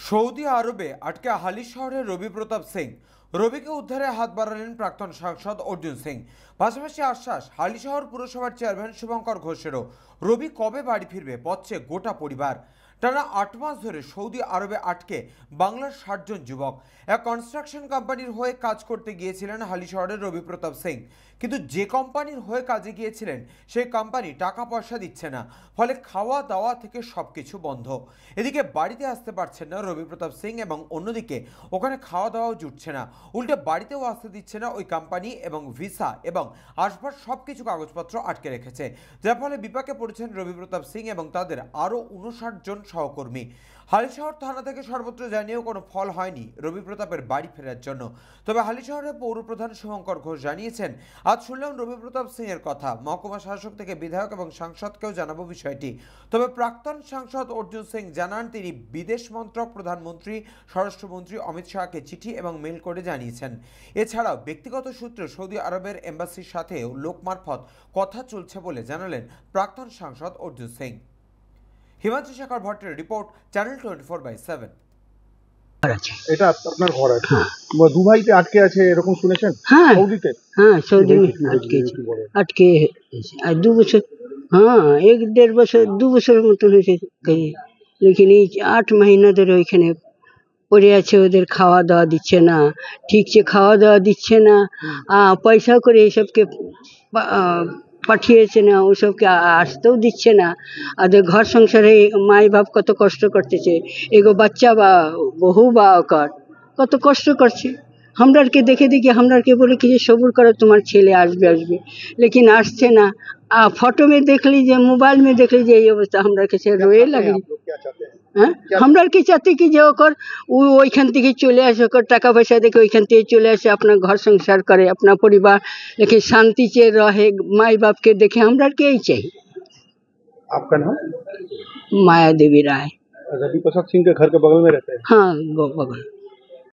Saudi আরবে আটকে হালি শহরের রবি প্রতাপ সিং। রবিকে উদ্ধারে হাত বাড়ালেন প্রাক্তন সাংসদ অর্জুন সিং। পাশাপাশি আশ্বাস হালি শহর পুরসভার চেয়ারম্যান শুভঙ্কর ঘোষেরও। রবি কবে বাড়ি ফিরবে পথছে গোটা পরিবার। টানা 8 মাস ধরে সৌদি আরবে আটকে বাংলার 60 জন যুবক। এক কনস্ট্রাকশন কোম্পানির হয়ে কাজ করতে গিয়েছিলেন হালি শহরের রবি প্রতাপ সিং, কিন্তু যে কোম্পানির হয়ে কাজে গিয়েছিলেন সেই কোম্পানি টাকা পয়সা দিচ্ছে না, ফলে খাওয়া দাওয়া থেকে সবকিছু বন্ধ। এদিকে বাড়িতে আসতে পারছেন না রবি প্রতাপ সিং এবং অন্যদিকে ওখানে খাওয়া দাওয়াও জুটছে না, উল্টে বাড়িতেও আসতে দিচ্ছে না ওই কোম্পানি এবং ভিসা এবং আসবার সবকিছু কাগজপত্র আটকে রেখেছে, যার ফলে বিপাকে পড়েছেন রবি প্রতাপ সিং এবং তাদের আরও 59 জন সহকর্মী। হালিশহর থানা থেকে সর্বত্র জানিয়েও কোনো ফল হয়নি রবি প্রতাপের বাড়ি ফেরার জন্য। তবে হালিশহরের পৌরপ্রধান শুভঙ্কর ঘোষ জানিয়েছেন, আজ শুনলাম রবি প্রতাপ সিং এর কথা, মহকুমা শাসক থেকে বিধায়ক এবং সাংসদকেও জানাবো বিষয়টি। তবে প্রাক্তন সাংসদ অর্জুন সিং জানান, তিনি বিদেশ মন্ত্রক, প্রধানমন্ত্রী, স্বরাষ্ট্রমন্ত্রী অমিত শাহকে চিঠি এবং মেল করে জানিয়েছেন। এছাড়াও ব্যক্তিগত সূত্রে সৌদি আরবের এম্বাসির সাথেও লোক মারফত কথা চলছে বলে জানালেন প্রাক্তন সাংসদ অর্জুন সিং। হিমাংশু শেখর ভট্টের রিপোর্ট, চ্যানেল 24/7। এটা আপনার ঘর আছে? দুবাইতে আটকে আছে এরকম শুনেছেন? হ্যাঁ সৌদিতে? হ্যাঁ, সৌদি में আটকে আর 2 বছর, হ্যাঁ 1-1.5 বছর 2 বছরের মতন হয়েছে কहीं। लेकिन এই 8 মহিনা ধরে ওইখানে পড়ে আছে, ওদের খাওয়া দাওয়া দিচ্ছে না, ঠিকছে খাওয়া দাওয়া দিচ্ছে না, পয়সা করে এইসবকে পাঠিয়েছে না, ওসবকে আসতেও দিচ্ছে না। ওদের ঘর সংসারে মাই বাপ কত কষ্ট করতেছে, এগো বাচ্চা বা বহু বা ওকর কত কষ্ট করছে। हमराके দেখে দেখে हमराके बोले कि सब्र करो, तुम्हार ছেলে আসবে আসবে, लेकिन আসছে না। फोटो में देख लीजिए, मोबाइल में देख लीजिए, ये अवस्था हमराके से रोए लगी। হ্যাঁ, আমরা কি চাচ্ছি কি যে ওকর ওইখান থেকে চলে আসে, ওকর টাকা পয়সা দেখে ওইখান থেকে চলে আসে, আপনার ঘর সংসার করে, আপনার পরিবার लेकिन शांति से रहे, माई बाप के देखे, हमरा के ही चाहिए। आपका नाम? माया देवी राय। रवि प्रसाद सिंह के घर के बगल में रहते हैं? हाँ, बगल।